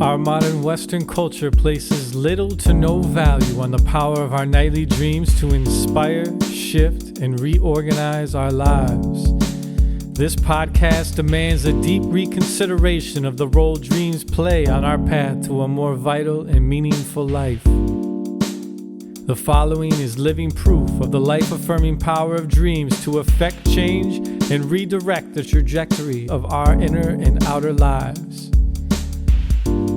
Our modern Western culture places little to no value on the power of our nightly dreams to inspire, shift, and reorganize our lives. This podcast demands a deep reconsideration of the role dreams play on our path to a more vital and meaningful life. The following is living proof of the life-affirming power of dreams to affect change and redirect the trajectory of our inner and outer lives.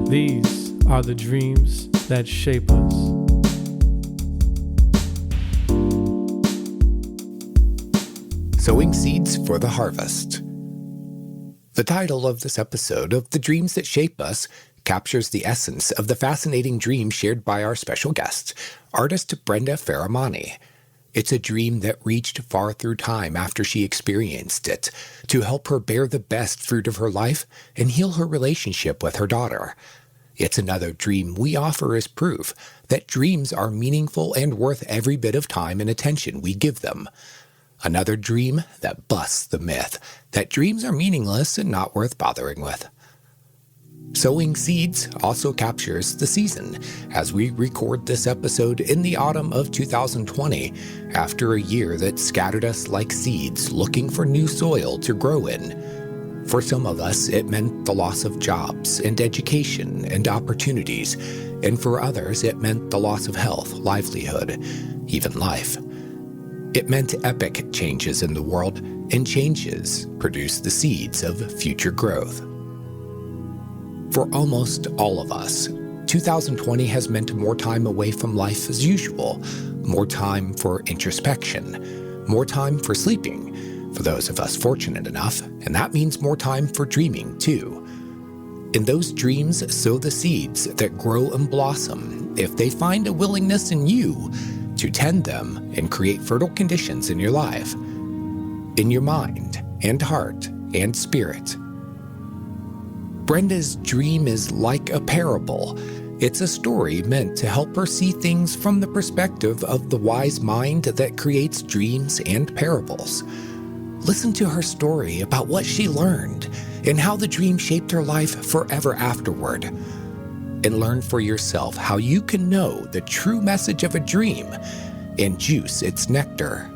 These are the dreams that shape us. Sowing Seeds for the Harvest. The title of this episode of The Dreams That Shape Us captures the essence of the fascinating dream shared by our special guest, artist Brenda Ferramani. It's a dream that reached far through time after she experienced it, to help her bear the best fruit of her life and heal her relationship with her daughter. It's another dream we offer as proof that dreams are meaningful and worth every bit of time and attention we give them. Another dream that busts the myth that dreams are meaningless and not worth bothering with. Sowing Seeds also captures the season as we record this episode in the autumn of 2020, after a year that scattered us like seeds looking for new soil to grow in. For some of us, it meant the loss of jobs and education and opportunities, and for others, it meant the loss of health, livelihood, even life. It meant epic changes in the world, and changes produce the seeds of future growth. For almost all of us, 2020 has meant more time away from life as usual, more time for introspection, more time for sleeping, for those of us fortunate enough, and that means more time for dreaming too. In those dreams, sow the seeds that grow and blossom if they find a willingness in you to tend them and create fertile conditions in your life, in your mind and heart and spirit. Brenda's dream is like a parable. It's a story meant to help her see things from the perspective of the wise mind that creates dreams and parables. Listen to her story about what she learned and how the dream shaped her life forever afterward. And learn for yourself how you can know the true message of a dream and juice its nectar.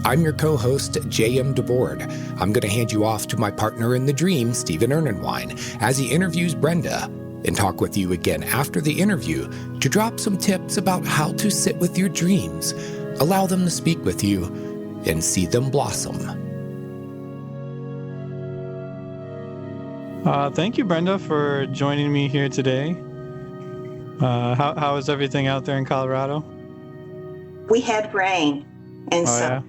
I'm your co-host, JM DeBord. I'm going to hand you off to my partner in the dream, Stephen Ernenwein, as he interviews Brenda, and talk with you again after the interview to drop some tips about how to sit with your dreams, allow them to speak with you, and see them blossom. Thank you, Brenda, for joining me here today. How is everything out there in Colorado? We had rain, and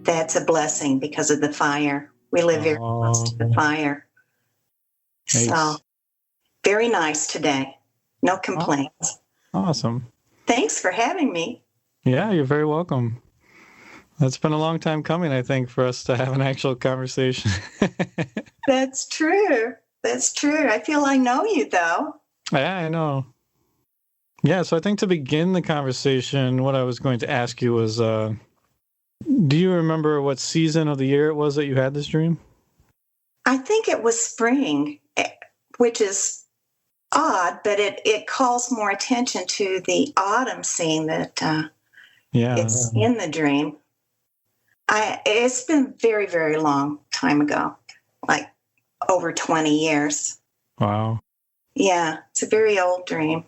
that's a blessing because of the fire. We live very close to the fire. Nice. So, very nice today. No complaints. Awesome. Thanks for having me. Yeah, you're very welcome. It's been a long time coming, I think, for us to have an actual conversation. That's true. That's true. I feel I know you, though. Yeah, I know. Yeah, so I think to begin the conversation, what I was going to ask you was, do you remember what season of the year it was that you had this dream? I think it was spring, which is odd, but it calls more attention to the autumn scene that it's in the dream. It's been a very, very long time ago, like over 20 years. Wow. Yeah, it's a very old dream.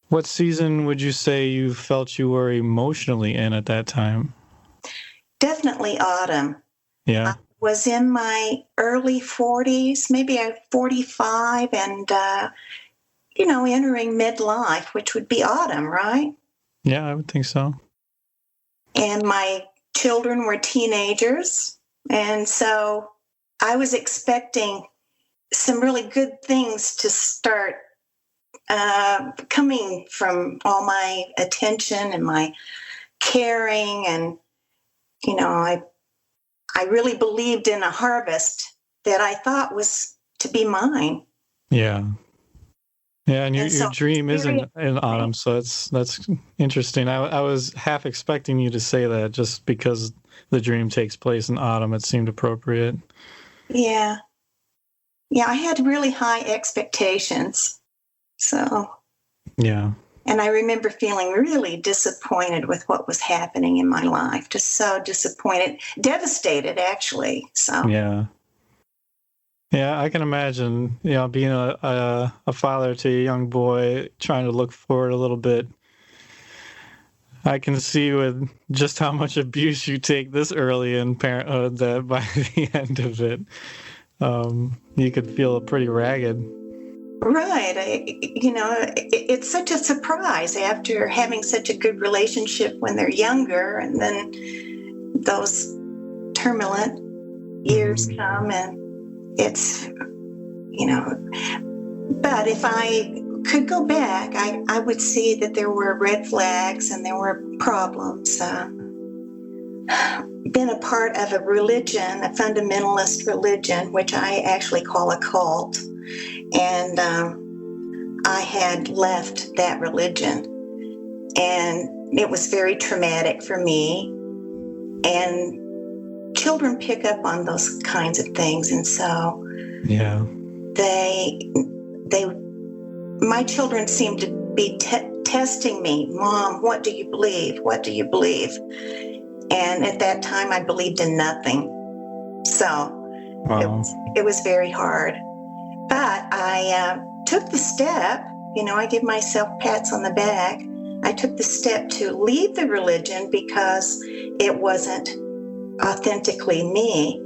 What season would you say you felt you were emotionally in at that time? Definitely autumn. Yeah. I was in my early 40s, maybe 45, and, entering midlife, which would be autumn, right? Yeah, I would think so. And my children were teenagers, and so I was expecting some really good things to start coming from all my attention and my caring, and I really believed in a harvest that I thought was to be mine. Yeah. Yeah, and your dream is in autumn, so that's interesting. I was half expecting you to say that just because the dream takes place in autumn. It seemed appropriate. Yeah. I had really high expectations. So, yeah. And I remember feeling really disappointed with what was happening in my life. Just so disappointed, devastated, actually. So, yeah. Yeah, I can imagine, being a father to a young boy, trying to look forward a little bit. I can see with just how much abuse you take this early in parenthood that by the end of it, you could feel pretty ragged. Right. It's such a surprise after having such a good relationship when they're younger, and then those turbulent years come, and it's, but if I could go back, I would see that there were red flags and there were problems. Been a part of a religion, a fundamentalist religion, which I actually call a cult. And I had left that religion. And it was very traumatic for me. And children pick up on those kinds of things. And so my children seemed to be testing me. Mom, what do you believe? What do you believe? And at that time, I believed in nothing. So it was very hard. But I took the step, I give myself pats on the back. I took the step to leave the religion because it wasn't authentically me.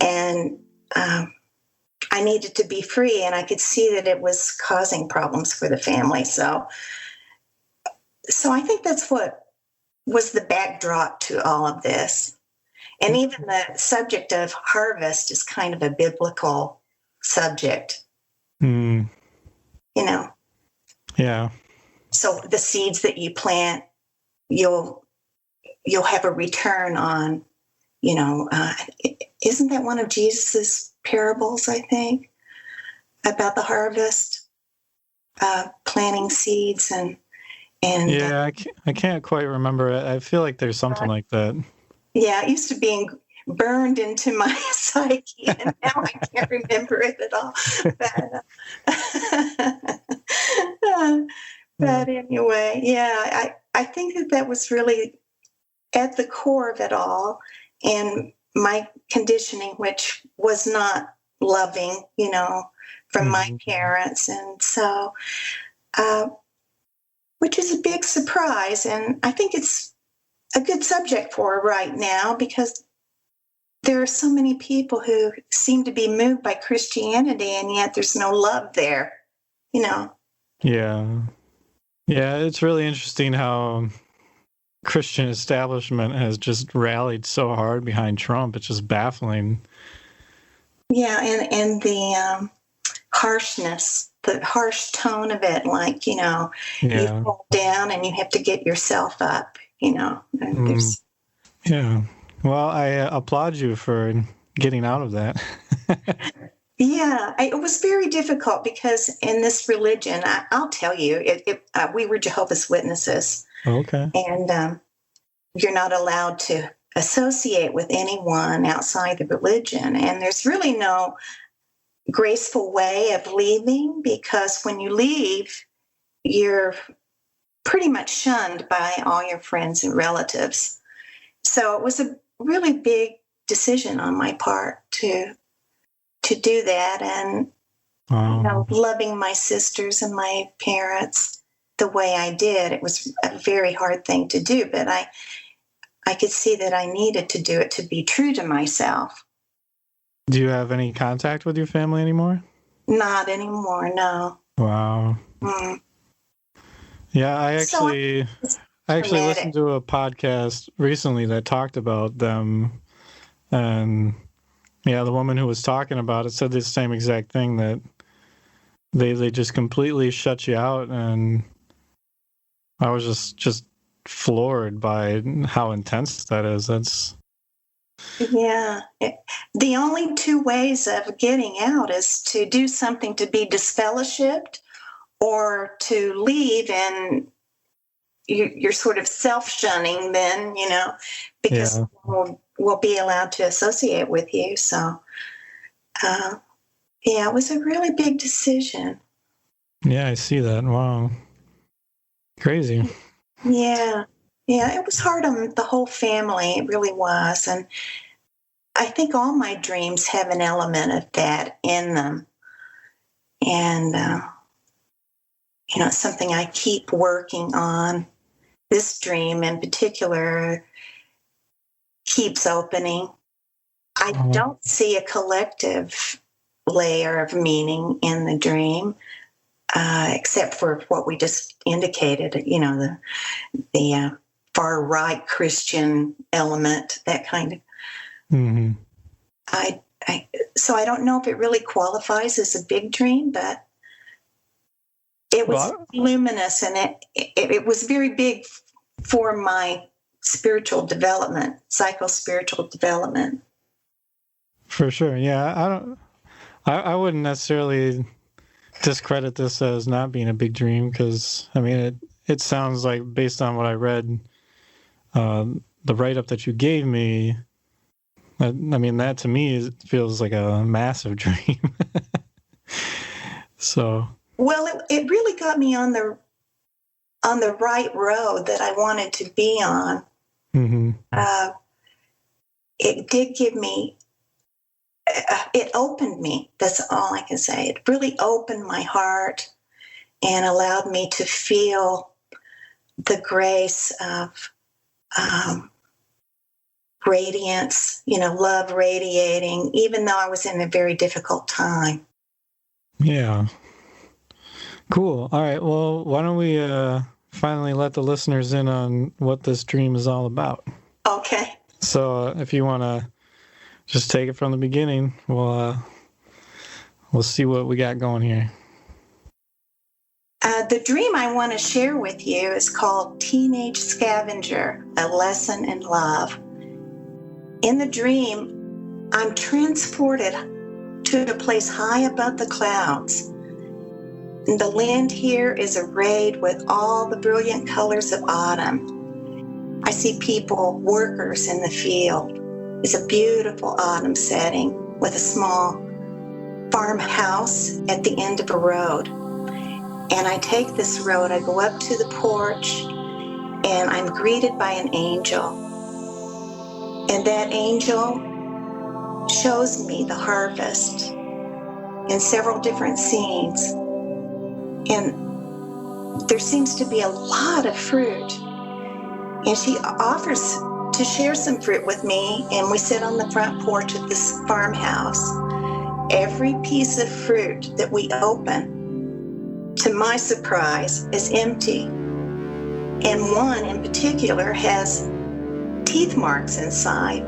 And I needed to be free, and I could see that it was causing problems for the family. So I think that's what was the backdrop to all of this. And even the subject of harvest is kind of a biblical subject. Yeah. So the seeds that you plant, you'll have a return on. Isn't that one of Jesus's parables, I think, about the harvest, planting seeds and I can't quite remember it. I feel like there's something like that. Yeah, it used to be burned into my psyche, and now I can't remember it at all. But anyway, I think that was really at the core of it all. And my conditioning, which was not loving, from my parents. And so, which is a big surprise. And I think it's a good subject for right now because there are so many people who seem to be moved by Christianity, and yet there's no love there, Yeah. Yeah, it's really interesting how Christian establishment has just rallied so hard behind Trump. It's just baffling. Yeah, and the harshness, the harsh tone of it, like, you fall down and you have to get yourself up, Yeah. Well, I applaud you for getting out of that. Yeah, it was very difficult because in this religion, I'll tell you, we were Jehovah's Witnesses. Okay. And you're not allowed to associate with anyone outside the religion. And there's really no graceful way of leaving, because when you leave, you're pretty much shunned by all your friends and relatives. So it was a really big decision on my part to do that, and loving my sisters and my parents the way I did. It was a very hard thing to do, but I could see that I needed to do it to be true to myself. Do you have any contact with your family anymore? Not anymore, no. Wow. Yeah, I actually listened to a podcast recently that talked about them, and the woman who was talking about it said the same exact thing, that they just completely shut you out, and I was just floored by how intense that is. Yeah. The only two ways of getting out is to do something to be disfellowshipped, or to leave and you're sort of self-shunning then, because we'll be allowed to associate with you. So, it was a really big decision. Yeah, I see that. Wow. Crazy. Yeah, it was hard on the whole family. It really was. And I think all my dreams have an element of that in them. And, it's something I keep working on. This dream in particular keeps opening. I don't see a collective layer of meaning in the dream, except for what we just indicated, the far right Christian element, that kind of. Mm-hmm. So I don't know if it really qualifies as a big dream, but it was luminous, and it was very big for my spiritual development, psycho-spiritual development. For sure, yeah. I wouldn't necessarily discredit this as not being a big dream, because it sounds like, based on what I read, the write-up that you gave me, that to me feels like a massive dream. So. Well, it really got me on the right road that I wanted to be on. Mm-hmm. It did give me. It opened me. That's all I can say. It really opened my heart and allowed me to feel the grace of radiance, love radiating, even though I was in a very difficult time. Yeah. Cool. All right. Well, why don't we finally let the listeners in on what this dream is all about? Okay. So if you want to just take it from the beginning, we'll see what we got going here. The dream I want to share with you is called Teenage Scavenger, A Lesson in Love. In the dream, I'm transported to a place high above the clouds. The land here is arrayed with all the brilliant colors of autumn. I see people, workers in the field. It's a beautiful autumn setting with a small farmhouse at the end of a road. And I take this road, I go up to the porch, and I'm greeted by an angel. And that angel shows me the harvest in several different scenes. And there seems to be a lot of fruit. And she offers to share some fruit with me, and we sit on the front porch of this farmhouse. Every piece of fruit that we open, to my surprise, is empty. And one in particular has teeth marks inside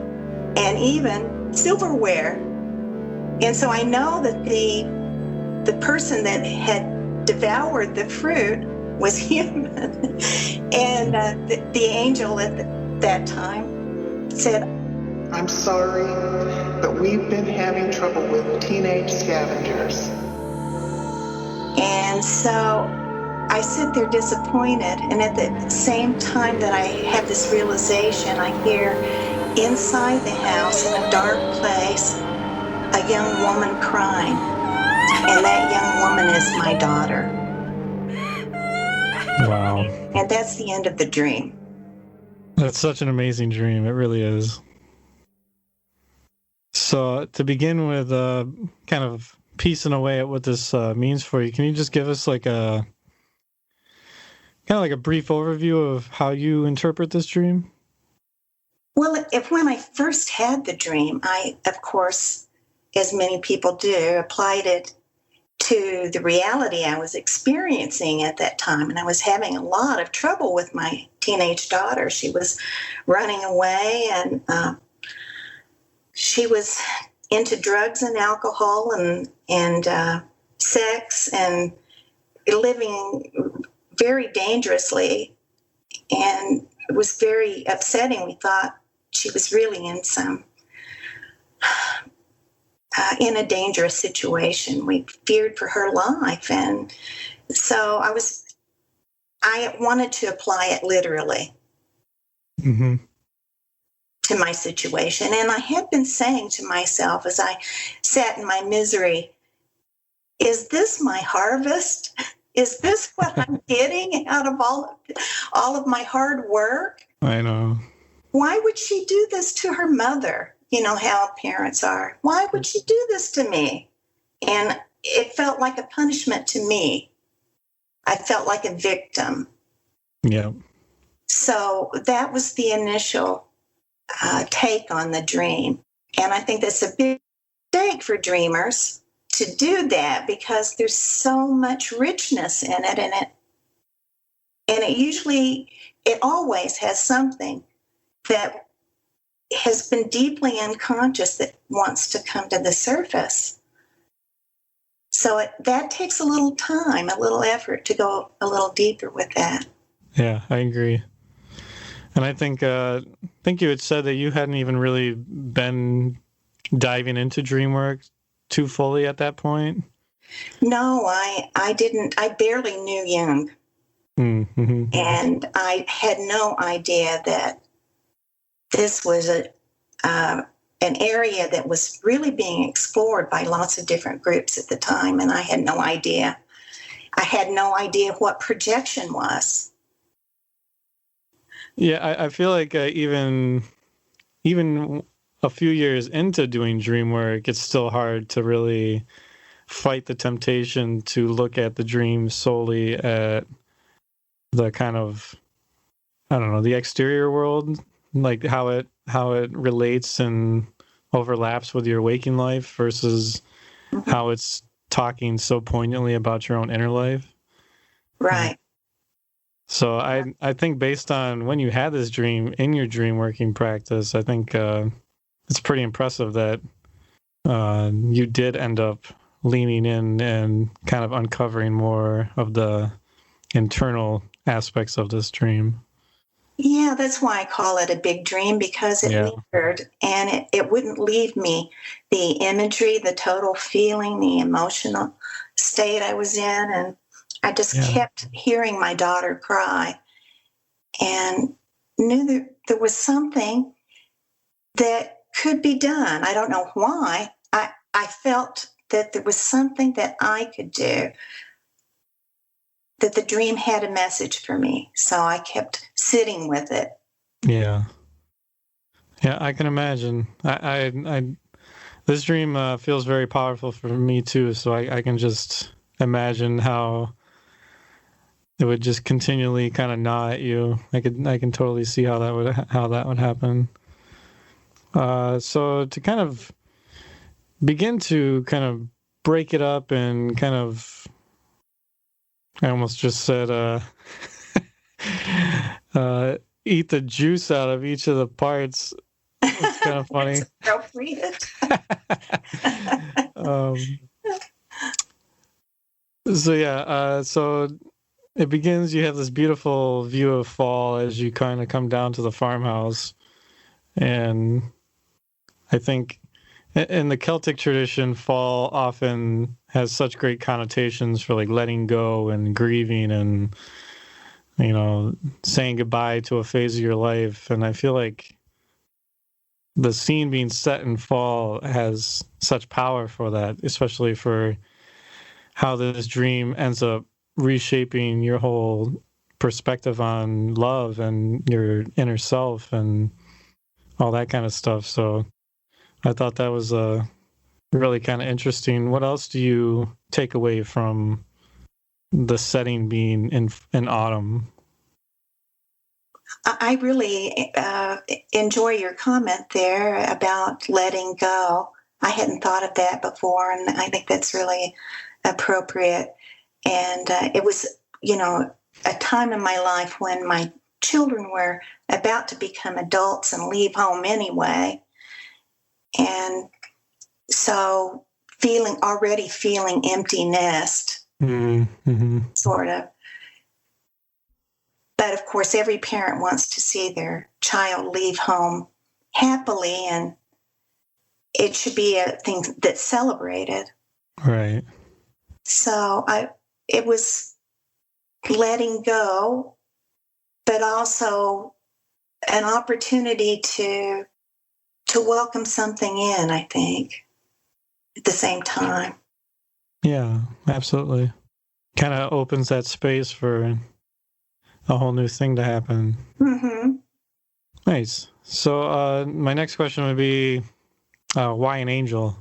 and even silverware. And so I know that the person that had devoured the fruit was human. And the angel at that time said, "I'm sorry, but we've been having trouble with teenage scavengers." And so I sit there disappointed, and at the same time that I have this realization, I hear inside the house, in a dark place, a young woman crying. And that young woman is my daughter. Wow. And that's the end of the dream. That's such an amazing dream. It really is. So to begin with, kind of piecing away at what this means for you, can you just give us like a brief overview of how you interpret this dream? Well, when I first had the dream, I, of course, as many people do, applied it to the reality I was experiencing at that time. And I was having a lot of trouble with my teenage daughter. She was running away, and she was into drugs and alcohol and sex and living very dangerously. And it was very upsetting. We thought she was really in in a dangerous situation. We feared for her life. And so I was I wanted to apply it literally to my situation. And I had been saying to myself as I sat in my misery, is this my harvest? Is this what I'm getting out of all of my hard work? I know. Why would she do this to her mother? You know how parents are. Why would she do this to me? And it felt like a punishment to me. I felt like a victim. Yeah. So that was the initial take on the dream. And I think that's a big mistake for dreamers to do that, because there's so much richness in it. And it always has something that has been deeply unconscious that wants to come to the surface. So that takes a little time, a little effort to go a little deeper with that. Yeah, I agree. And I think you had said that you hadn't even really been diving into dream work too fully at that point. No, I didn't. I barely knew Jung. Mm-hmm. And I had no idea that this was an area that was really being explored by lots of different groups at the time, and I had no idea. I had no idea what projection was. Yeah, I feel like even a few years into doing dream work, it's still hard to really fight the temptation to look at the dream solely at the kind of, I don't know, the exterior world, like how it relates and overlaps with your waking life versus how it's talking so poignantly about your own inner life. Right. So I think based on when you had this dream in your dream working practice, I think it's pretty impressive that you did end up leaning in and kind of uncovering more of the internal aspects of this dream. Yeah, that's why I call it a big dream, because it lingered and it wouldn't leave me. The imagery, the total feeling, the emotional state I was in, and I just kept hearing my daughter cry and knew that there was something that could be done. I don't know why. I felt that there was something that I could do, that the dream had a message for me. So I kept sitting with it. Yeah. Yeah, I can imagine. I this dream feels very powerful for me too, so I can just imagine how it would just continually kind of gnaw at you. I can totally see how that would happen. So to kind of begin to kind of break it up and kind of, I almost just said, eat the juice out of each of the parts. It's kind of funny. Appropriate. So it begins, you have this beautiful view of fall as you kind of come down to the farmhouse. And I think in the Celtic tradition, fall often has such great connotations for like letting go and grieving and, you know, saying goodbye to a phase of your life. And I feel like the scene being set in fall has such power for that, especially for how this dream ends up reshaping your whole perspective on love and your inner self and all that kind of stuff. So I thought that was really kind of interesting. What else do you take away from the setting being in autumn? I really enjoy your comment there about letting go. I hadn't thought of that before, and I think that's really appropriate. And it was, a time in my life when my children were about to become adults and leave home anyway. And so already feeling empty nest, sort of. But of course, every parent wants to see their child leave home happily, and it should be a thing that's celebrated. Right. So it was letting go, but also an opportunity to welcome something in, I think, at the same time. Yeah, absolutely. Kind of opens that space for a whole new thing to happen. Mm-hmm. Nice. So my next question would be, why an angel?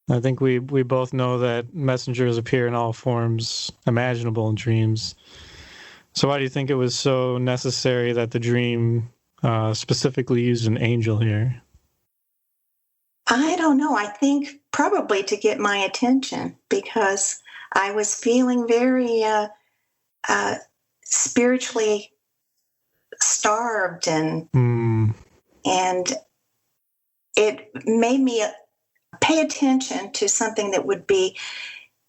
I think we both know that messengers appear in all forms imaginable in dreams. So why do you think it was so necessary that the dream specifically used an angel here? I don't know. I think probably to get my attention, because I was feeling very spiritually starved, and it made me pay attention to something that would be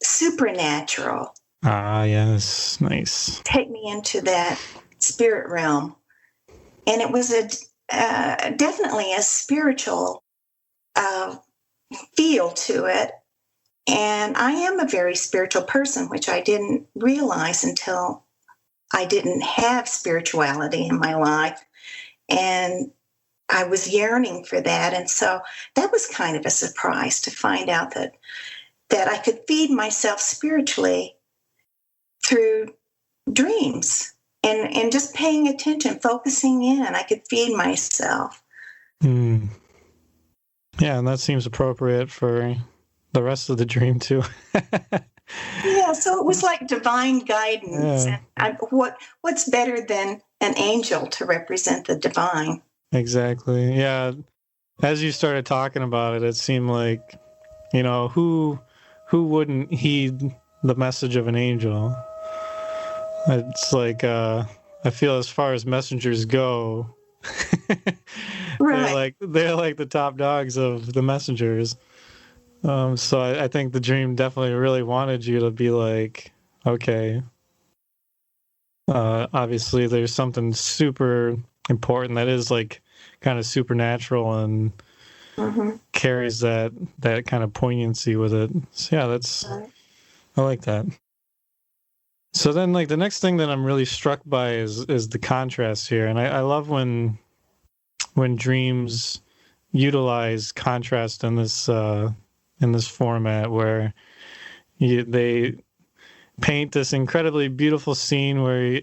supernatural. Ah, yes. Nice. Take me into that spirit realm. And it was definitely a spiritual feel to it. And I am a very spiritual person, which I didn't realize until I didn't have spirituality in my life. And I was yearning for that. And so that was kind of a surprise to find out that I could feed myself spiritually through dreams and just paying attention, focusing in. I could feed myself. Yeah, and that seems appropriate for the rest of the dream too. Yeah, so it was like divine guidance. Yeah. And what's better than an angel to represent the divine? Exactly. Yeah. As you started talking about it, it seemed like, who wouldn't heed the message of an angel? It's like, I feel as far as messengers go, Right. they're like the top dogs of the messengers. So I think the dream definitely really wanted you to be like, okay, obviously there's something super important that is like kind of supernatural and carries that kind of poignancy with it. So yeah, I like that. So then, like, the next thing that I'm really struck by is the contrast here, and I love when dreams utilize contrast in this format, where they paint this incredibly beautiful scene where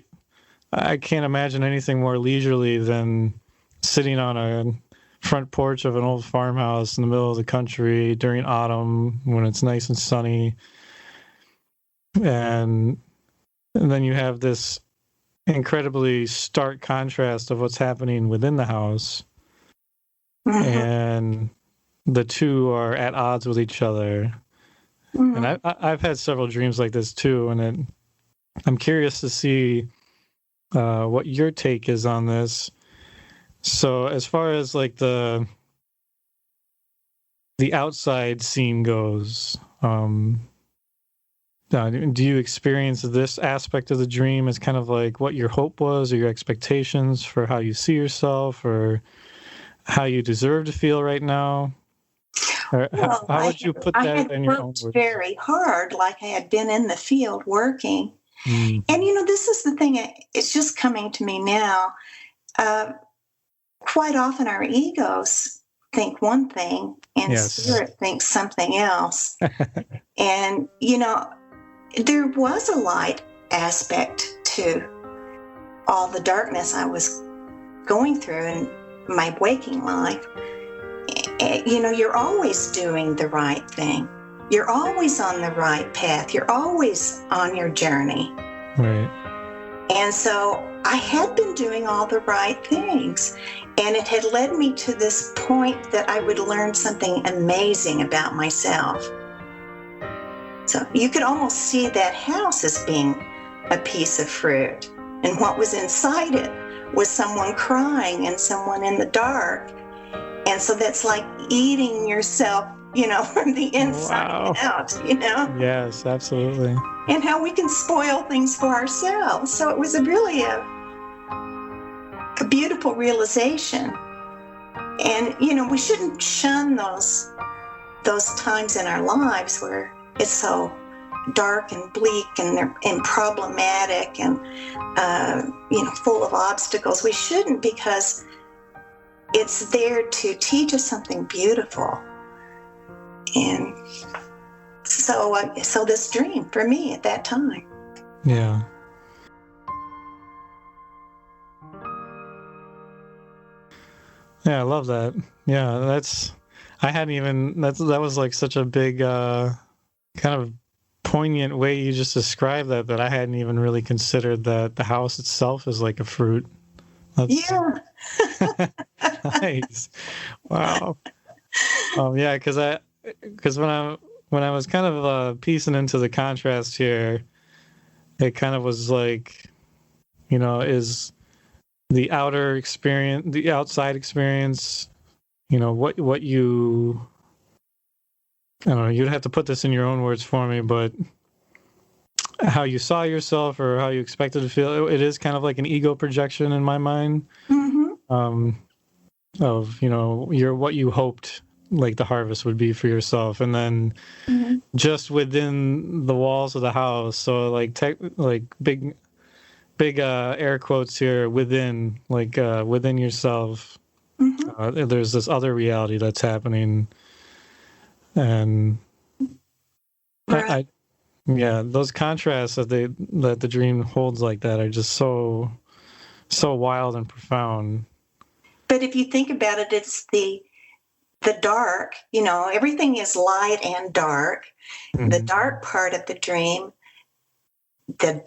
I can't imagine anything more leisurely than sitting on a front porch of an old farmhouse in the middle of the country during autumn when it's nice and sunny, and then you have this incredibly stark contrast of what's happening within the house. And the two are at odds with each other. And I've had several dreams like this too, and I'm curious to see what your take is on this. So as far as like the outside scene goes, do you experience this aspect of the dream as kind of like what your hope was, or your expectations for how you see yourself, or how you deserve to feel right now? Or how would you put that in your own words? I had worked very hard, like I had been in the field working. And, this is the thing, it's just coming to me now. Quite often our egos think one thing and spirit thinks something else. And, there was a light aspect to all the darkness I was going through in my waking life. You're always doing the right thing. You're always on the right path. You're always on your journey. Right. And so I had been doing all the right things. And it had led me to this point that I would learn something amazing about myself. So you could almost see that house as being a piece of fruit. And what was inside it was someone crying and someone in the dark. And so that's like eating yourself, from the inside out, Yes, absolutely. And how we can spoil things for ourselves. So it was really a beautiful realization. And, we shouldn't shun those times in our lives where it's so dark and bleak and problematic and full of obstacles. We shouldn't, because it's there to teach us something beautiful. And so this dream for me at that time. Yeah. Yeah, I love that. Yeah, that was like such a big kind of poignant way you just described that I hadn't even really considered that the house itself is like a fruit. Yeah. Nice. Wow. Yeah, because when I was kind of piecing into the contrast here, it kind of was like, is the outer experience, the outside experience, what you, I don't know, you'd have to put this in your own words for me, but how you saw yourself or how you expected to feel, it is kind of like an ego projection in my mind. Mm-hmm. Of, what you hoped like the harvest would be for yourself, and then just within the walls of the house, so like big air quotes here, within yourself, there's this other reality that's happening. And right. those contrasts that the dream holds like that are just so wild and profound. But if you think about it, it's the dark, everything is light and dark. Mm-hmm. The dark part of the dream, the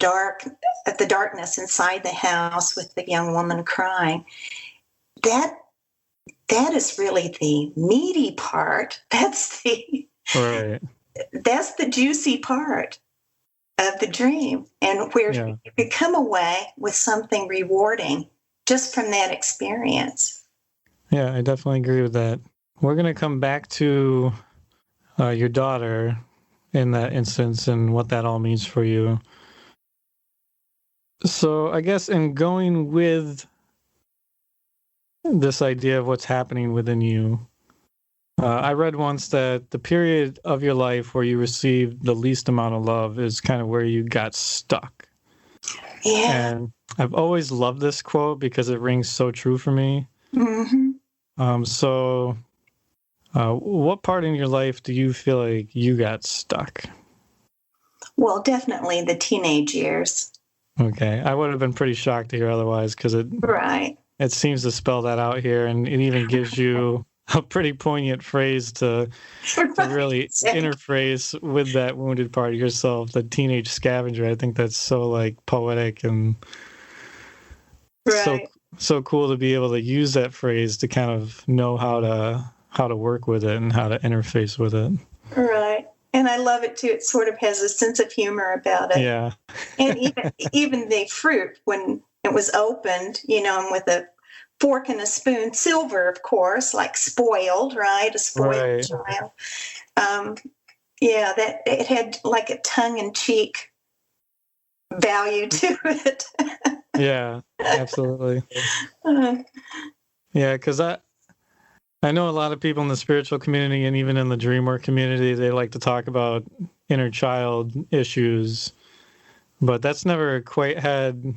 darkness inside the house with the young woman crying, that is really the meaty part. That's the juicy part of the dream, and where you could come away with something rewarding just from that experience. Yeah, I definitely agree with that. We're going to come back to your daughter in that instance and what that all means for you. So I guess in going with this idea of what's happening within you, I read once that the period of your life where you received the least amount of love is kind of where you got stuck. Yeah. And I've always loved this quote because it rings so true for me. Mm-hmm. So what part in your life do you feel like you got stuck? Well, definitely the teenage years. Okay. I would have been pretty shocked to hear otherwise, because it seems to spell that out here, and it even gives you a pretty poignant phrase to really interface with that wounded part of yourself, the teenage scavenger. I think that's so like poetic and so cool to be able to use that phrase to kind of know how to work with it and how to interface with it. Right. And I love it too. It sort of has a sense of humor about it. Yeah. And even the fruit, when it was opened, and with a fork and a spoon, silver, of course, like spoiled, right? A spoiled child. That it had like a tongue-in-cheek value to it. Yeah, absolutely. Yeah, because I know a lot of people in the spiritual community and even in the dream work community, they like to talk about inner child issues, but that's never quite had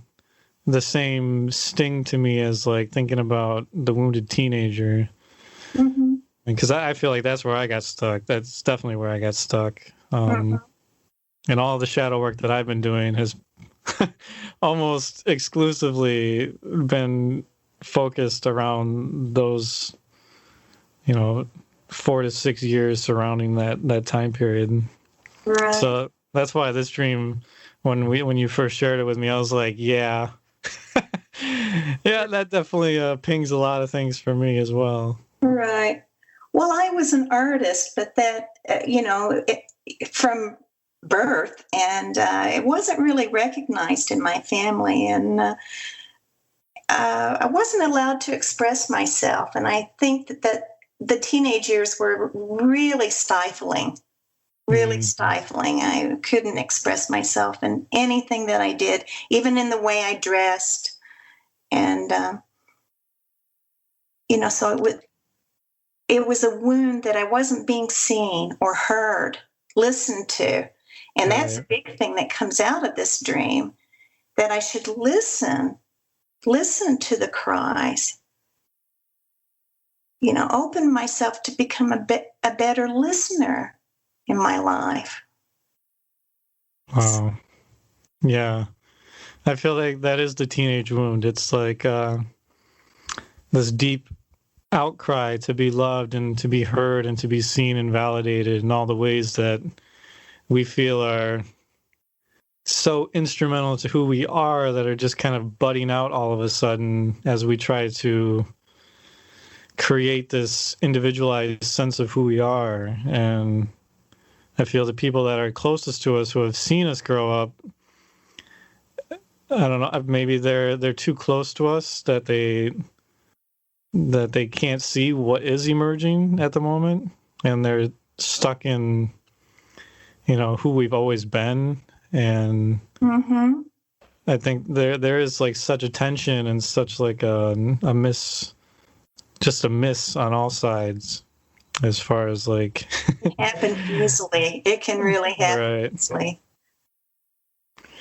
the same sting to me as like thinking about the wounded teenager. Mm-hmm. Because I feel like that's where I got stuck. That's definitely where I got stuck. And all the shadow work that I've been doing has almost exclusively been focused around those 4 to 6 years surrounding that time period. Right. So that's why this dream, when you first shared it with me, I was like, yeah, that definitely pings a lot of things for me as well. Right. Well, I was an artist, but that from birth, and it wasn't really recognized in my family, and I wasn't allowed to express myself, and I think that the teenage years were really stifling. I couldn't express myself in anything that I did, even in the way I dressed. And, so it was a wound that I wasn't being seen or heard, listened to. And that's a big thing that comes out of this dream, that I should listen to the cries, open myself to become a better listener in my life. Wow. Yeah. I feel like that is the teenage wound. It's like this deep outcry to be loved and to be heard and to be seen and validated in all the ways that we feel are so instrumental to who we are, that are just kind of budding out all of a sudden as we try to create this individualized sense of who we are. And I feel the people that are closest to us, who have seen us grow up, I don't know, maybe they're too close to us, that they can't see what is emerging at the moment, and they're stuck in, who we've always been. And I think there is like such a tension and such like a miss on all sides, as far as like it happens easily. It can really happen easily.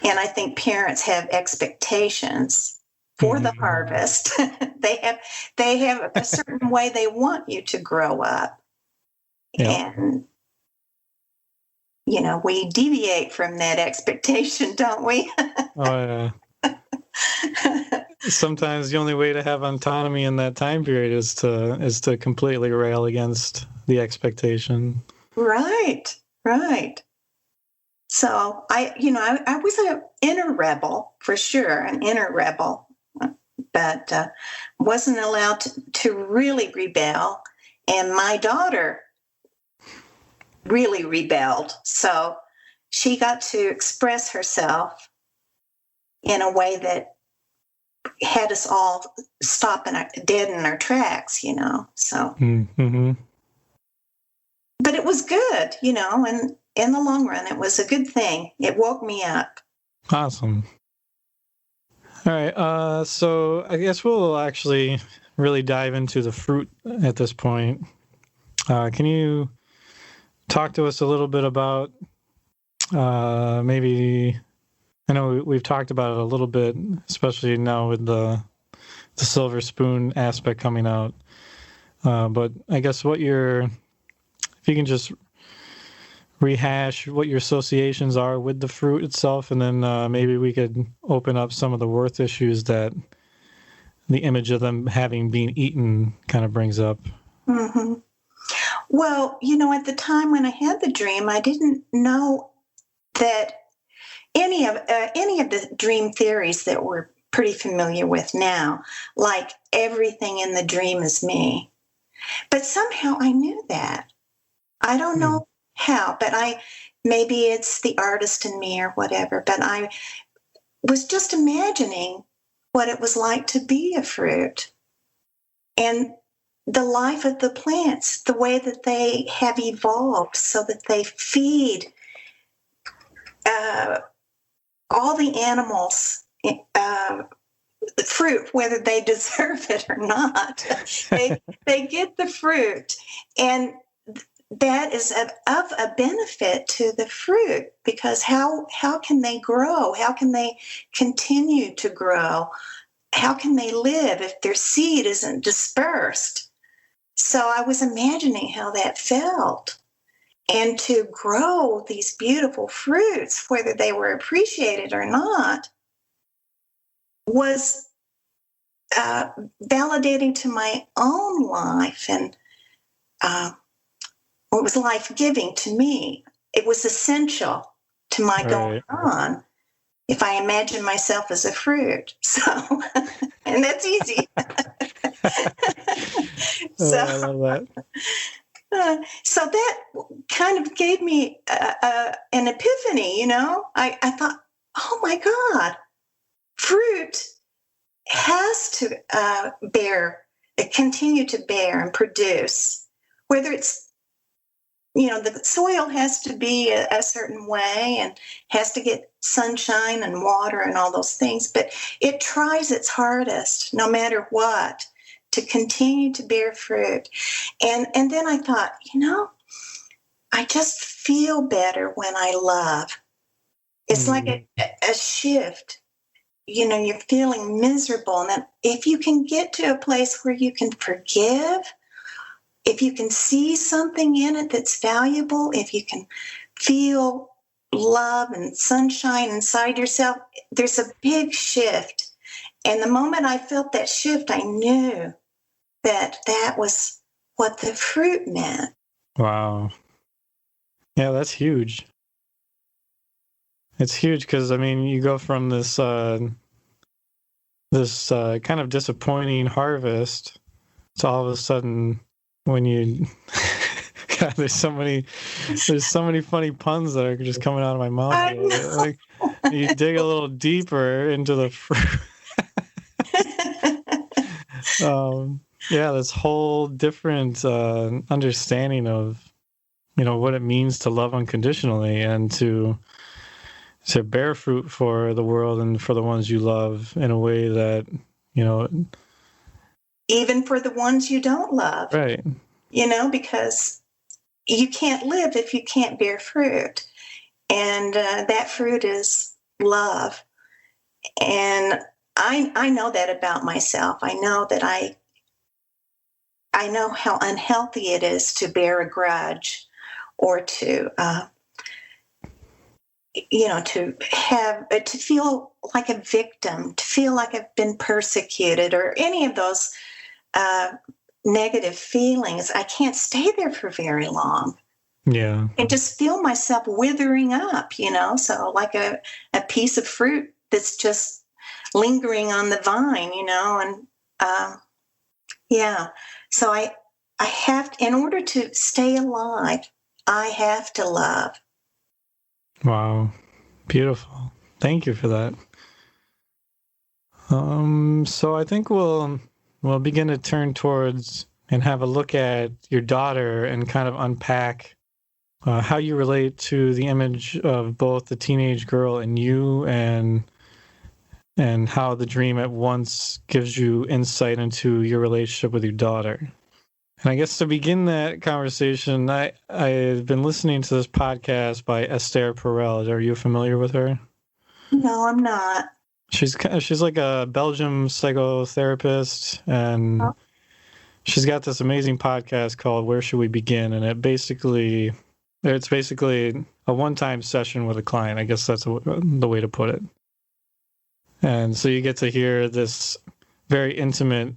And I think parents have expectations for the harvest. They have a certain way they want you to grow up. Yeah. And we deviate from that expectation, don't we? Oh yeah. Sometimes the only way to have autonomy in that time period is to completely rail against the expectation. Right. So I was an inner rebel, for sure, an inner rebel, but wasn't allowed to really rebel. And my daughter really rebelled. So she got to express herself in a way that had us all stop dead in our tracks, so. Mm-hmm. But it was good, and in the long run, it was a good thing. It woke me up. Awesome. All right. So I guess we'll actually really dive into the fruit at this point. Can you talk to us a little bit about maybe, I know we've talked about it a little bit, especially now with the silver spoon aspect coming out. But I guess if you can just rehash what your associations are with the fruit itself, and then maybe we could open up some of the worth issues that the image of them having been eaten kind of brings up. Mm-hmm. Well, at the time when I had the dream, I didn't know that any of the dream theories that we're pretty familiar with now, like everything in the dream is me. But somehow I knew that. I don't know how, but maybe it's the artist in me or whatever, but I was just imagining what it was like to be a fruit and the life of the plants, the way that they have evolved so that they feed all the animals the fruit, whether they deserve it or not. They get the fruit, and that is of a benefit to the fruit, because how can they grow? How can they continue to grow? How can they live if their seed isn't dispersed? So I was imagining how that felt. And to grow these beautiful fruits, whether they were appreciated or not, was validating to my own life, and it was life-giving to me. It was essential to my going on if I imagine myself as a fruit. So, and that's easy. I love that. So that kind of gave me an epiphany, I thought, oh my God, fruit has to continue to bear and produce, whether it's, the soil has to be a certain way and has to get sunshine and water and all those things, but it tries its hardest, no matter what, to continue to bear fruit. And then I thought, I just feel better when I love. It's like a shift. You're feeling miserable. And then if you can get to a place where you can forgive, if you can see something in it that's valuable, if you can feel love and sunshine inside yourself, there's a big shift. And the moment I felt that shift, I knew that was what the fruit meant. Wow. Yeah, that's huge. It's huge because, you go from this kind of disappointing harvest to all of a sudden when you... God, there's so many funny puns that are just coming out of my mouth. Like, you dig a little deeper into the fruit. This whole different understanding of, what it means to love unconditionally and to bear fruit for the world and for the ones you love in a way that, even for the ones you don't love. Right. Because you can't live if you can't bear fruit. And that fruit is love. And I know that about myself. I know that I know how unhealthy it is to bear a grudge or to feel like a victim, to feel like I've been persecuted or any of those negative feelings. I can't stay there for very long. Yeah. And just feel myself withering up, so like a piece of fruit that's just lingering on the vine, and so I have to, in order to stay alive, I have to love. Wow. Beautiful. Thank you for that. So I think we'll begin to turn towards and have a look at your daughter and kind of unpack how you relate to the image of both the teenage girl and you, and how the dream at once gives you insight into your relationship with your daughter. And I guess to begin that conversation, I've been listening to this podcast by Esther Perel. Are you familiar with her? No, I'm not. She's like a Belgian psychotherapist, and she's got this amazing podcast called Where Should We Begin? And it's basically a one-time session with a client. I guess that's the way to put it. And so you get to hear this very intimate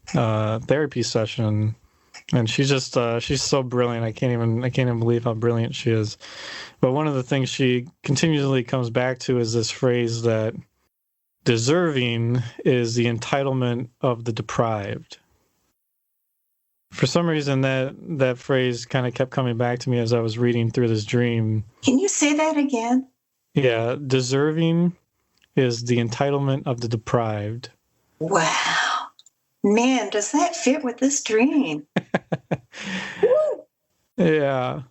therapy session, and she's so brilliant. I can't even believe how brilliant she is. But one of the things she continually comes back to is this phrase that deserving is the entitlement of the deprived. For some reason, that phrase kind of kept coming back to me as I was reading through this dream. Can you say that again? Yeah, deserving is the entitlement of the deprived. Wow. Man, does that fit with this dream? Yeah.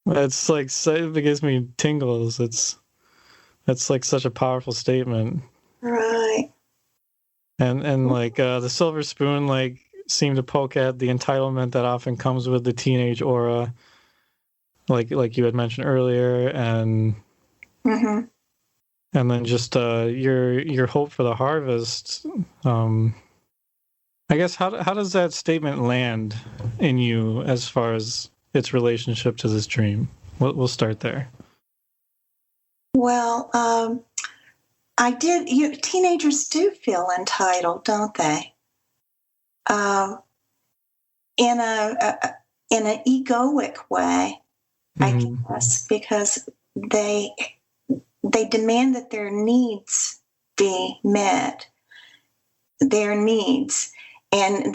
It's like, it gives me tingles. That's like such a powerful statement. Right. And like the silver spoon like seemed to poke at the entitlement that often comes with the teenage aura, like you had mentioned earlier, and and then just your hope for the harvest. I guess how does that statement land in you as far as its relationship to this dream? We'll start there. Well, teenagers do feel entitled, don't they? In an egoic way, I guess, because they demand that their needs be met, their needs, and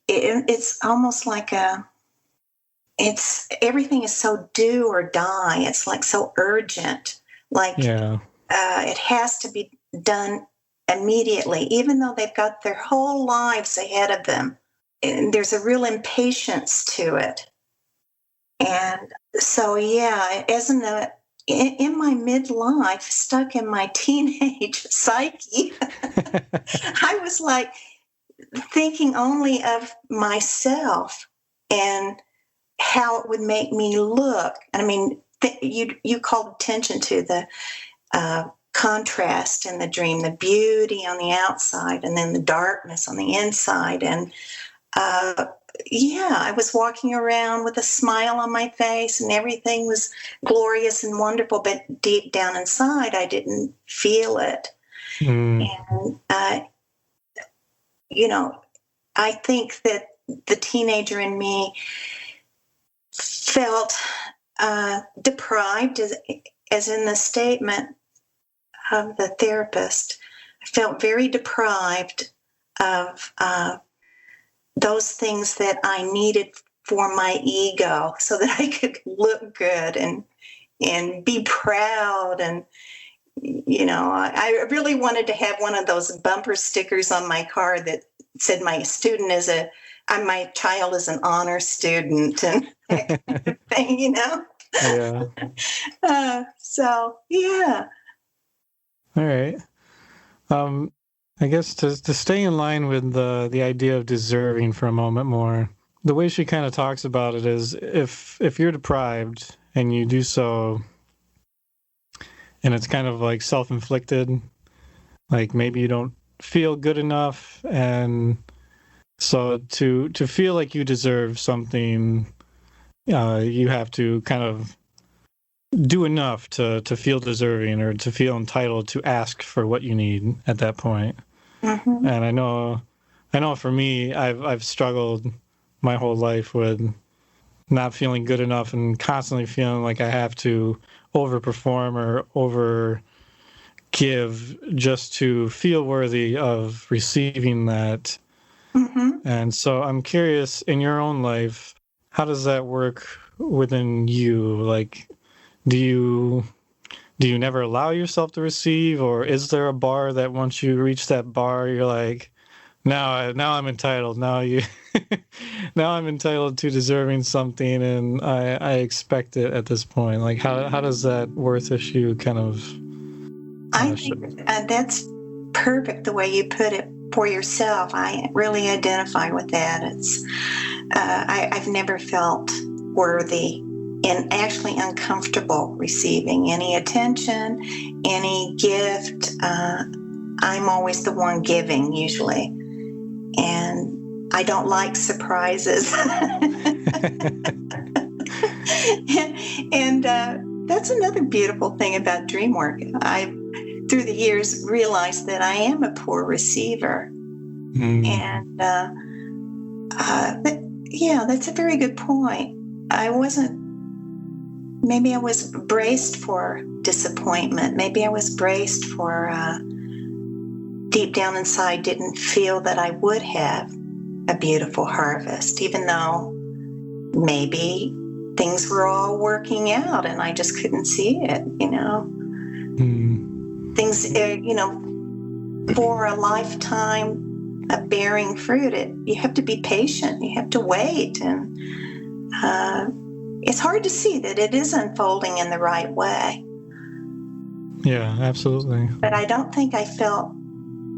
it's almost like everything is so do or die. It's like so urgent, like it has to be done immediately, even though they've got their whole lives ahead of them. And there's a real impatience to it. And so, in my midlife, stuck in my teenage psyche, I was like thinking only of myself and how it would make me look. I mean, you called attention to the contrast in the dream, the beauty on the outside and then the darkness on the inside. And I was walking around with a smile on my face and everything was glorious and wonderful, but deep down inside, I didn't feel it. And, I think that the teenager in me felt deprived, as in the statement of the therapist. I felt very deprived of those things that I needed for my ego so that I could look good and be proud. And, I really wanted to have one of those bumper stickers on my car that said my child is an honor student and that kind of thing, Yeah. All right. I guess to stay in line with the idea of deserving for a moment more, the way she kind of talks about it is if you're deprived and you do so, and it's kind of like self-inflicted, like maybe you don't feel good enough, and so to feel like you deserve something, you have to kind of do enough to feel deserving or to feel entitled to ask for what you need at that point. Mm-hmm. And I know for me, I've struggled my whole life with not feeling good enough and constantly feeling like I have to overperform or over give just to feel worthy of receiving that. Mm-hmm. And so I'm curious, in your own life, how does that work within you? Like, do you never allow yourself to receive, or is there a bar that once you reach that bar, you're like, now I'm entitled. Now I'm entitled to deserving something, and I expect it at this point. Like, how does that worth issue kind of? I think that's perfect the way you put it for yourself. I really identify with that. It's I've never felt worthy and actually uncomfortable receiving any attention, any gift. I'm always the one giving usually, and I don't like surprises. and that's another beautiful thing about dream work. I've through the years realized that I am a poor receiver. And that's a very good point. Maybe I was braced for disappointment. Maybe I was braced for deep down inside didn't feel that I would have a beautiful harvest, even though maybe things were all working out and I just couldn't see it, Things, for a lifetime of bearing fruit, you have to be patient. You have to wait. And it's hard to see that it is unfolding in the right way. Yeah, absolutely. But I don't think I felt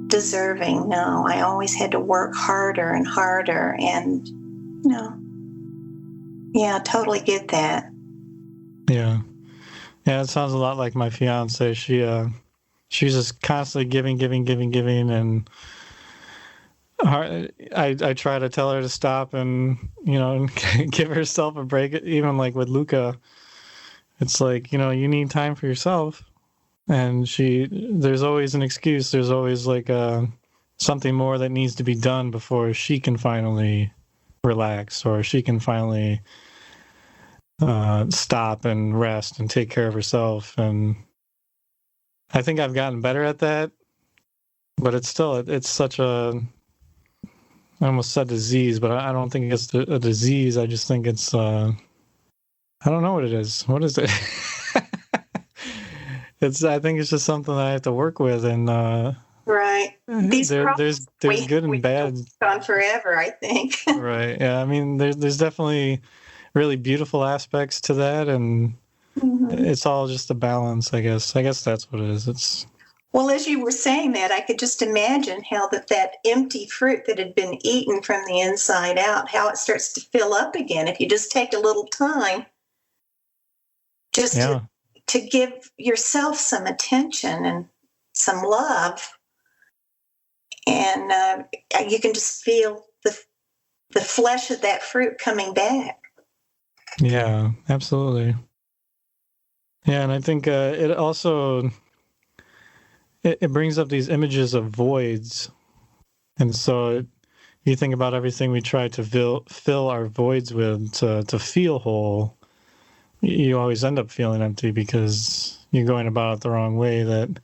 deserving. No, I always had to work harder and harder. And, totally get that. Yeah. Yeah, it sounds a lot like my fiance. She's just constantly giving, and I try to tell her to stop and give herself a break. Even like with Luca, it's like you need time for yourself, and there's always an excuse. There's always like something more that needs to be done before she can finally relax, or she can finally stop and rest and take care of herself. And I think I've gotten better at that, but it's such a, I almost said disease, but I don't think it's a disease. I just think it's, I don't know what it is. What is it? I think it's just something that I have to work with. And, right. There's good and bad. Gone forever, I think. Right. Yeah. I mean, there's definitely really beautiful aspects to that, and it's all just a balance, I guess. I guess that's what it is. Well, as you were saying that, I could just imagine how that empty fruit that had been eaten from the inside out, how it starts to fill up again if you just take a little time to to give yourself some attention and some love. And you can just feel the flesh of that fruit coming back. Yeah, absolutely. Yeah, and I think it also it brings up these images of voids. And so you think about everything we try to fill our voids with to feel whole, you always end up feeling empty because you're going about it the wrong way. That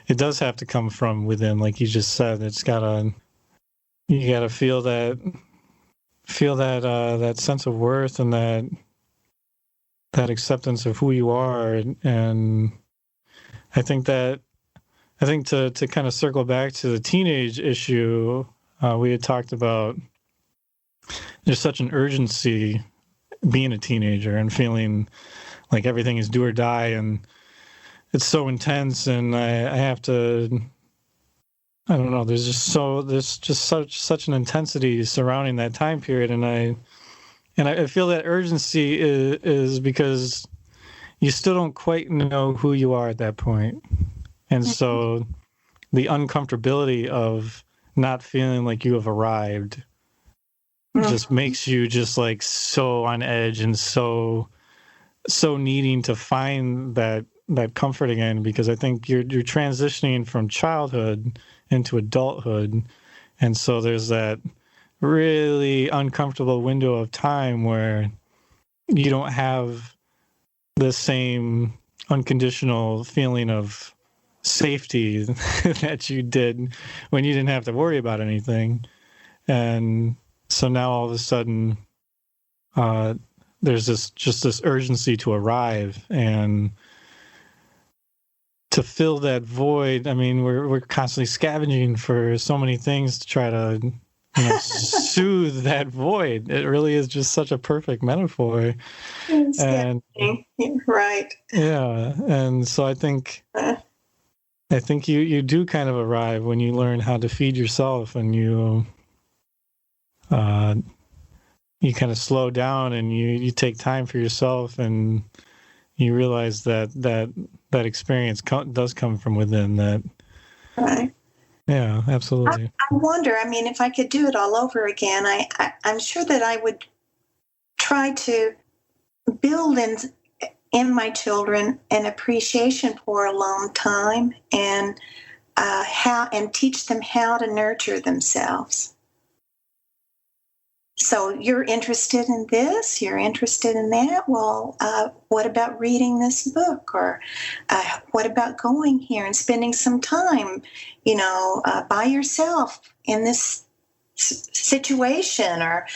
it does have to come from within, like you just said. You gotta feel that sense of worth and that acceptance of who you are. And I think to kind of circle back to the teenage issue, we had talked about there's such an urgency being a teenager and feeling like everything is do or die, and it's so intense, and I have to, I don't know, there's just such an intensity surrounding that time period, and I feel that urgency is because you still don't quite know who you are at that point. And so the uncomfortability of not feeling like you have arrived just makes you just like so on edge and so needing to find that comfort again, because I think you're transitioning from childhood into adulthood. And so there's that really uncomfortable window of time where you don't have the same unconditional feeling of safety that you did when you didn't have to worry about anything. And so now all of a sudden there's this urgency to arrive and to fill that void. I mean, we're constantly scavenging for so many things to try to soothe that void. It really is just such a perfect metaphor. And right. Yeah. And so I think you do kind of arrive when you learn how to feed yourself, and you kind of slow down and you take time for yourself, and you realize that experience does come from within. That right. Yeah, absolutely. I wonder, I mean, if I could do it all over again, I'm sure that I would try to build in my children an appreciation for alone time, and teach them how to nurture themselves. So you're interested in this, you're interested in that. Well, what about reading this book? Or what about going here and spending some time, by yourself in this situation? Or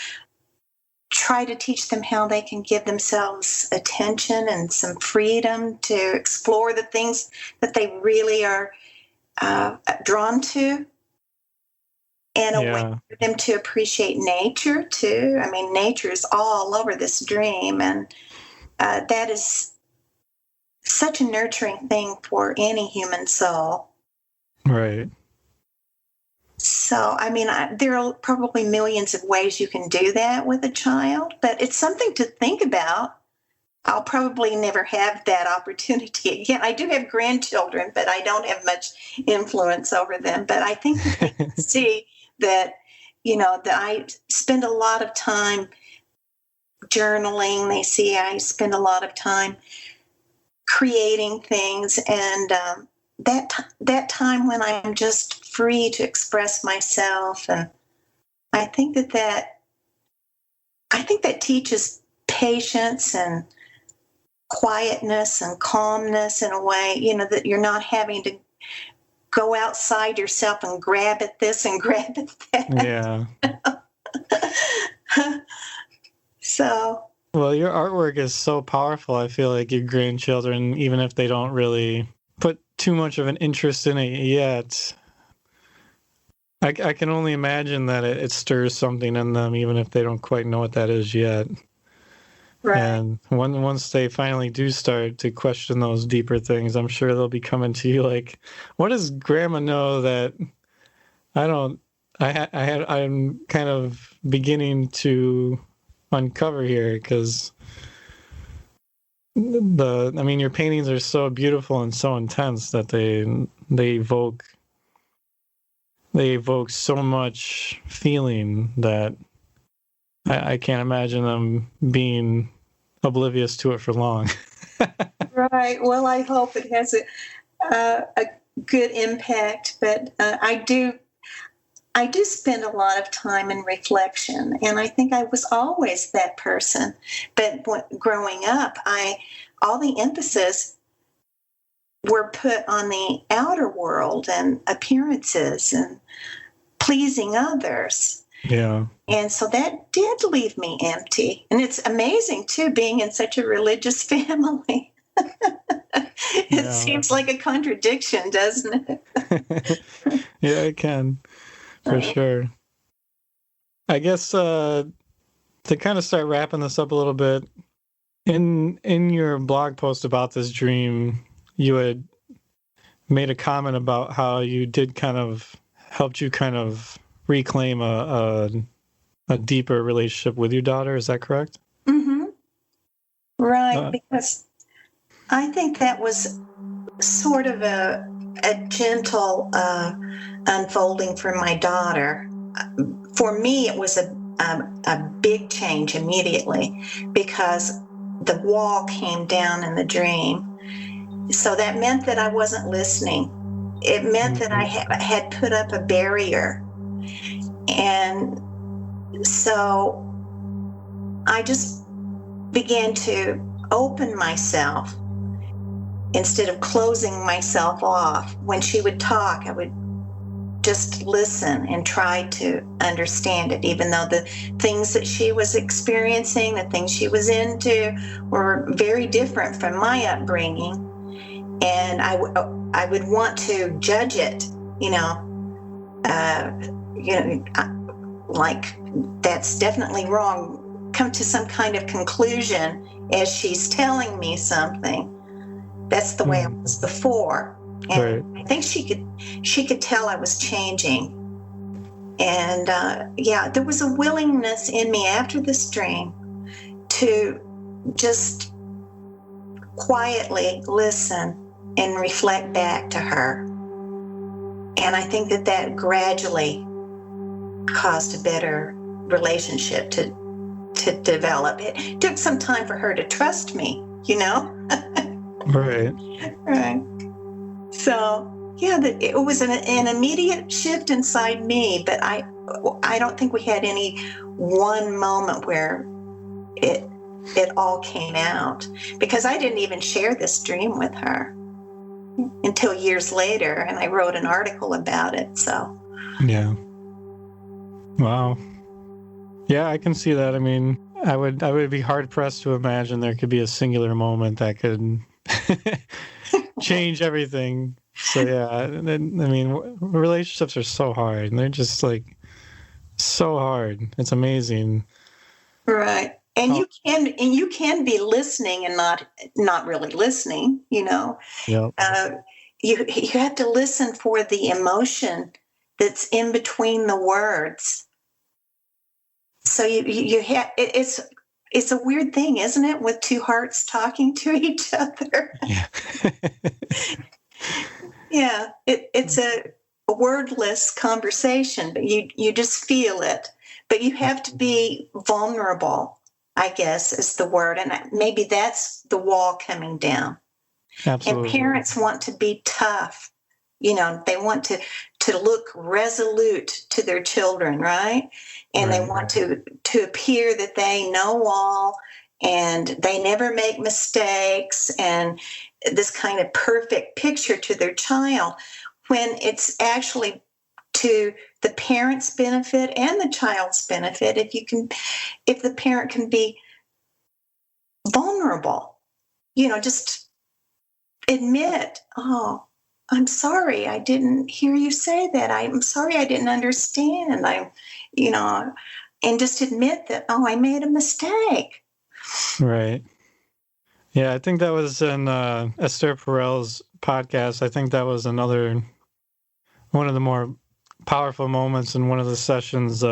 try to teach them how they can give themselves attention and some freedom to explore the things that they really are drawn to. And a way for them to appreciate nature, too. I mean, nature is all over this dream, and that is such a nurturing thing for any human soul. Right. So, I mean, there are probably millions of ways you can do that with a child, but it's something to think about. I'll probably never have that opportunity again. I do have grandchildren, but I don't have much influence over them. But I think they can see that I spend a lot of time journaling. They see I spend a lot of time creating things, and that time when I'm just free to express myself. And I think that teaches patience and quietness and calmness in a way, that you're not having to go outside yourself and grab at this and grab at that. Yeah. So. Well, your artwork is so powerful. I feel like your grandchildren, even if they don't really put too much of an interest in it yet, I can only imagine that it stirs something in them, even if they don't quite know what that is yet. Right. And once they finally do start to question those deeper things, I'm sure they'll be coming to you like, what does Grandma know that I don't? I'm kind of beginning to uncover here, because your paintings are so beautiful and so intense that they evoke so much feeling that I can't imagine them being oblivious to it for long. Right. Well, I hope it has a good impact, but I do spend a lot of time in reflection, and I think I was always that person. But growing up, all the emphasis were put on the outer world and appearances and pleasing others. Yeah. And so that did leave me empty. And it's amazing, too, being in such a religious family. It seems like a contradiction, doesn't it? Yeah, it can, for sure. I guess to kind of start wrapping this up a little bit, in your blog post about this dream, you had made a comment about how you did helped you reclaim a deeper relationship with your daughter. Is that correct? Mm-hmm. Right, because I think that was sort of a gentle unfolding for my daughter. For me, it was a big change immediately because the wall came down in the dream. So that meant that I wasn't listening. It meant that I had put up a barrier. And so I just began to open myself instead of closing myself off. When she would talk, I would just listen and try to understand it, even though the things that she was experiencing, the things she was into, were very different from my upbringing. And I would want to judge it, like that's definitely wrong, come to some kind of conclusion as she's telling me something. That's the way it was before. And right. I think she could tell I was changing. And there was a willingness in me after this dream to just quietly listen and reflect back to her. And I think that gradually caused a better relationship to develop. It took some time for her to trust me, Right. Right. So, it was an immediate shift inside me, but I don't think we had any one moment where it all came out, because I didn't even share this dream with her until years later, and I wrote an article about it. So. Yeah. Wow. Yeah, I can see that. I mean, I would be hard pressed to imagine there could be a singular moment that could change everything. So yeah, I mean, relationships are so hard, and they're just like so hard. It's amazing. Right. And you can be listening and not really listening, Yep. You have to listen for the emotion that's in between the words. So you have it's a weird thing, isn't it, with two hearts talking to each other? Yeah. Yeah, it's a wordless conversation, but you just feel it. But you have to be vulnerable, I guess is the word. And maybe that's the wall coming down. Absolutely. And parents want to be tough. They want to look resolute to their children, right? And They want to appear that they know all and they never make mistakes, and this kind of perfect picture to their child, when it's actually to the parent's benefit and the child's benefit if the parent can be vulnerable, just admit, oh, I'm sorry, I didn't hear you say that. I'm sorry, I didn't understand. And just admit that, oh, I made a mistake. Right. Yeah, I think that was in Esther Perel's podcast. I think that was one of the more powerful moments in one of the sessions.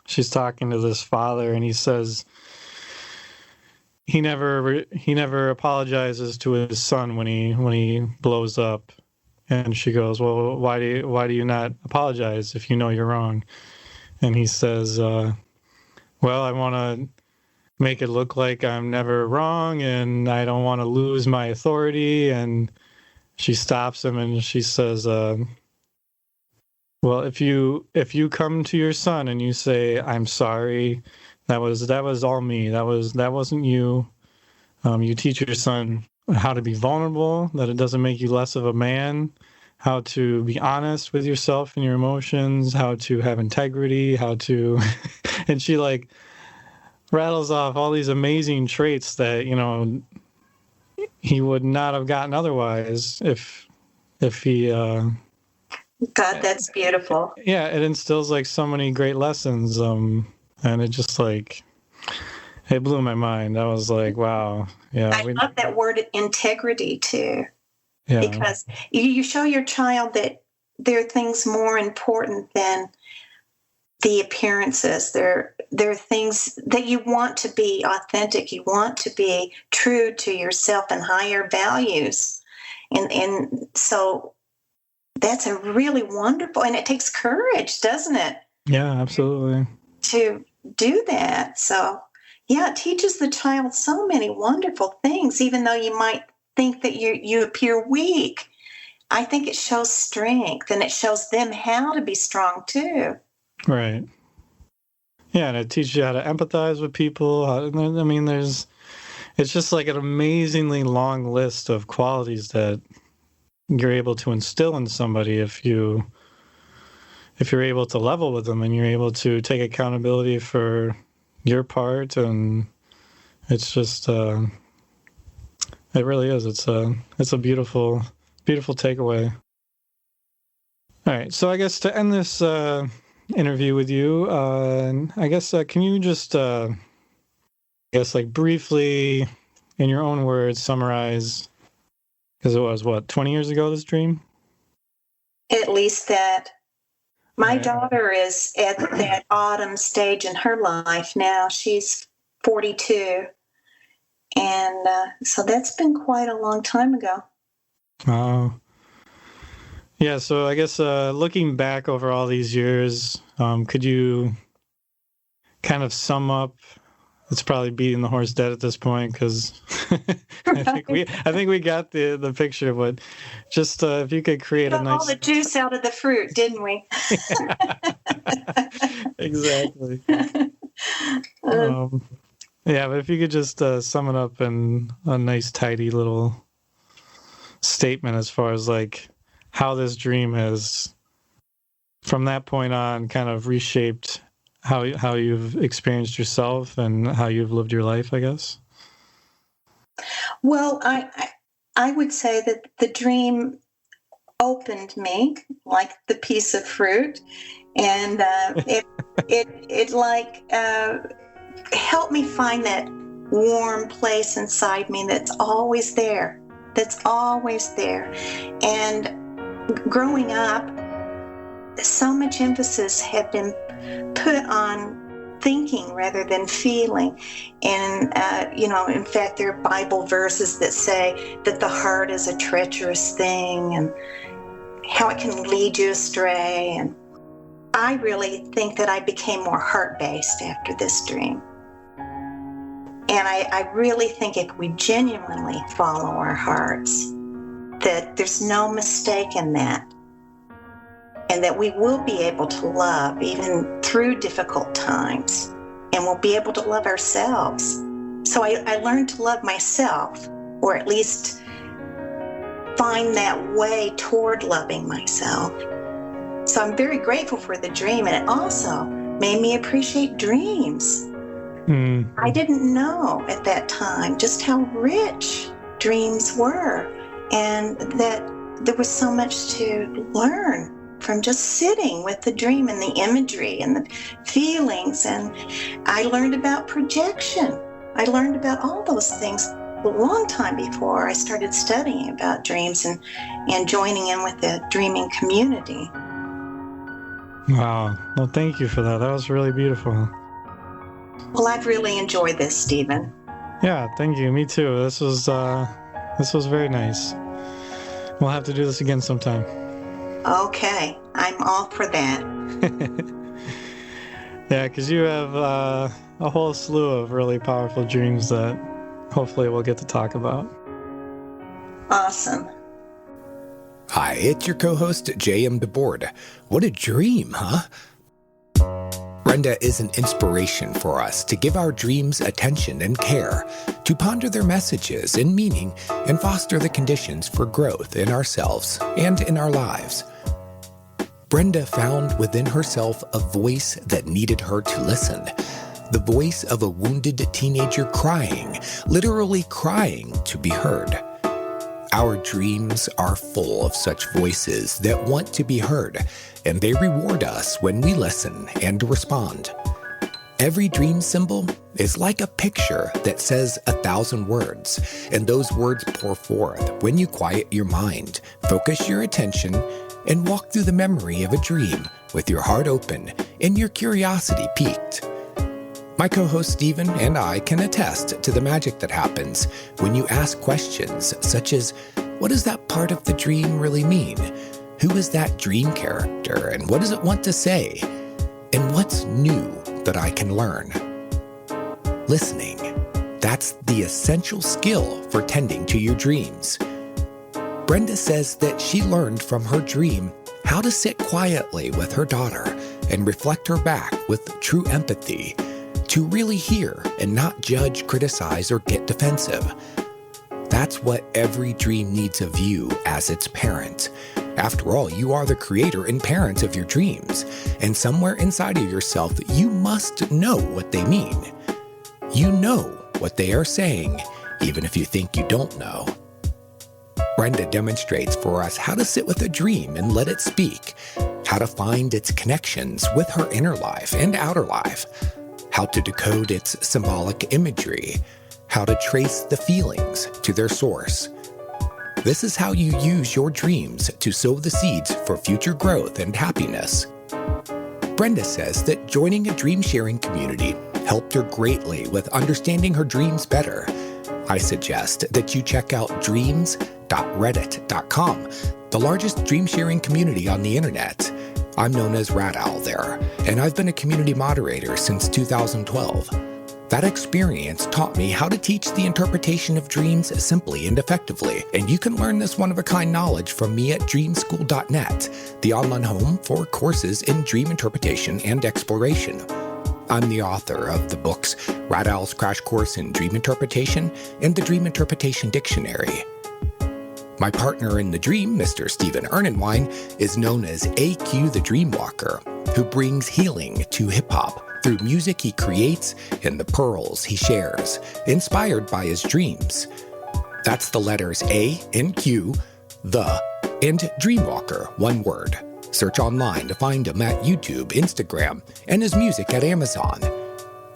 She's talking to this father, and he says, he never apologizes to his son when he blows up. And she goes, well, why do you not apologize if you know you're wrong? And he says, well, I want to make it look like I'm never wrong, and I don't want to lose my authority. And she stops him and she says, well, if you come to your son and you say, I'm sorry, that was all me, that wasn't you. You teach your son how to be vulnerable, that it doesn't make you less of a man, how to be honest with yourself and your emotions, how to have integrity, how to and she like rattles off all these amazing traits that, you know, he would not have gotten otherwise if he God, that's beautiful. Yeah, it instills like so many great lessons, and it just like it blew my mind. I was like, wow. Yeah, I love that word integrity too. Yeah. Because you show your child that there are things more important than the appearances. There are things that you want to be authentic. You want to be true to yourself and higher values. And so that's a really wonderful, and it takes courage, doesn't it? Yeah, absolutely. To do that. So yeah, it teaches the child so many wonderful things, even though you might think that you appear weak. I think it shows strength, and it shows them how to be strong too. Right. Yeah, and it teaches you how to empathize with people. I mean, it's just like an amazingly long list of qualities that you're able to instill in somebody if you're able to level with them and you're able to take accountability for your part. And it's just it really is. It's a beautiful takeaway. All right, so I guess to end this interview with you, I guess can you just like briefly, in your own words, summarize, because it was 20 years ago, this dream? At least that. My daughter is at that autumn stage in her life now. She's 42. And so that's been quite a long time ago. Oh. Yeah, so I guess looking back over all these years, could you kind of sum up? It's probably beating the horse dead at this point, because I think we got the picture. But just if you could create a nice, all the juice out of the fruit, didn't we? Exactly. Yeah, but if you could just sum it up in a nice, tidy little statement as far as like how this dream has, from that point on, kind of reshaped how you've experienced yourself and how you've lived your life, I guess. Well, I would say that the dream opened me like the piece of fruit, and it like helped me find that warm place inside me that's always there. And growing up, so much emphasis had been put on thinking rather than feeling. And, in fact, there are Bible verses that say that the heart is a treacherous thing and how it can lead you astray. And I really think that I became more heart-based after this dream. And I really think if we genuinely follow our hearts, that there's no mistake in that. And that we will be able to love even through difficult times. And we'll be able to love ourselves. So I learned to love myself, or at least find that way toward loving myself. So I'm very grateful for the dream. And it also made me appreciate dreams. I didn't know at that time just how rich dreams were, and that there was so much to learn from just sitting with the dream and the imagery and the feelings. And I learned about projection. I learned about all those things a long time before I started studying about dreams and joining in with the dreaming community. Wow. Well, thank you for that. That was really beautiful. Well, I've really enjoyed this, Stephen. Yeah, thank you. Me too. This was very nice. We'll have to do this again sometime. Okay, I'm all for that. Yeah, because you have a whole slew of really powerful dreams that hopefully we'll get to talk about. Awesome. Hi, it's your co-host, JM DeBord. What a dream, huh? Brenda is an inspiration for us to give our dreams attention and care, to ponder their messages and meaning, and foster the conditions for growth in ourselves and in our lives. Brenda found within herself a voice that needed her to listen. The voice of a wounded teenager crying, literally crying to be heard. Our dreams are full of such voices that want to be heard, and they reward us when we listen and respond. Every dream symbol is like a picture that says 1,000 words, and those words pour forth when you quiet your mind, focus your attention, and walk through the memory of a dream with your heart open and your curiosity piqued. My co-host Stephen and I can attest to the magic that happens when you ask questions such as, what does that part of the dream really mean? Who is that dream character, and what does it want to say? And what's new that I can learn? Listening. That's the essential skill for tending to your dreams. Brenda says that she learned from her dream how to sit quietly with her daughter and reflect her back with true empathy, to really hear and not judge, criticize, or get defensive. That's what every dream needs of you as its parent. After all, you are the creator and parent of your dreams, and somewhere inside of yourself, you must know what they mean. You know what they are saying, even if you think you don't know. Brenda demonstrates for us how to sit with a dream and let it speak, how to find its connections with her inner life and outer life, how to decode its symbolic imagery, how to trace the feelings to their source. This is how you use your dreams to sow the seeds for future growth and happiness. Brenda says that joining a dream-sharing community helped her greatly with understanding her dreams better. I suggest that you check out dreams.reddit.com, the largest dream-sharing community on the internet. I'm known as Rat Owl there, and I've been a community moderator since 2012. That experience taught me how to teach the interpretation of dreams simply and effectively, and you can learn this one-of-a-kind knowledge from me at dreamschool.net, the online home for courses in dream interpretation and exploration. I'm the author of the books Rat Owl's Crash Course in Dream Interpretation and the Dream Interpretation Dictionary. My partner in the dream, Mr. Stephen Ernenwein, is known as AQ the Dreamwalker, who brings healing to hip-hop through music he creates and the pearls he shares, inspired by his dreams. That's the letters A and Q, the, and Dreamwalker, one word. Search online to find him at YouTube, Instagram, and his music at Amazon.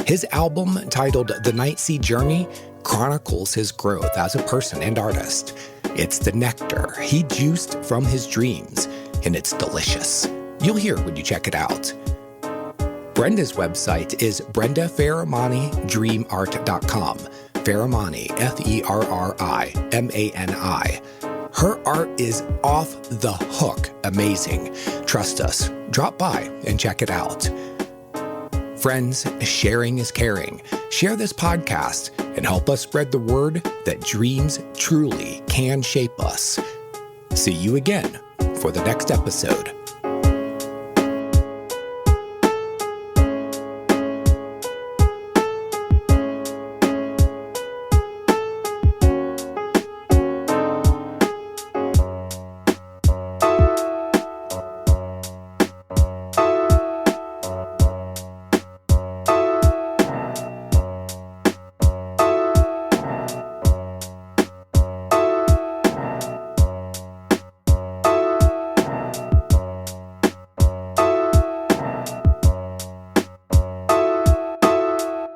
His album, titled The Nightsea Journey, chronicles his growth as a person and artist. It's the nectar he juiced from his dreams, and it's delicious. You'll hear when you check it out. Brenda's website is BrendaFerramani.dreamart.com. Ferramani, Ferrimani. Her art is off the hook amazing. Trust us. Drop by and check it out. Friends, sharing is caring. Share this podcast and help us spread the word that dreams truly can shape us. See you again for the next episode.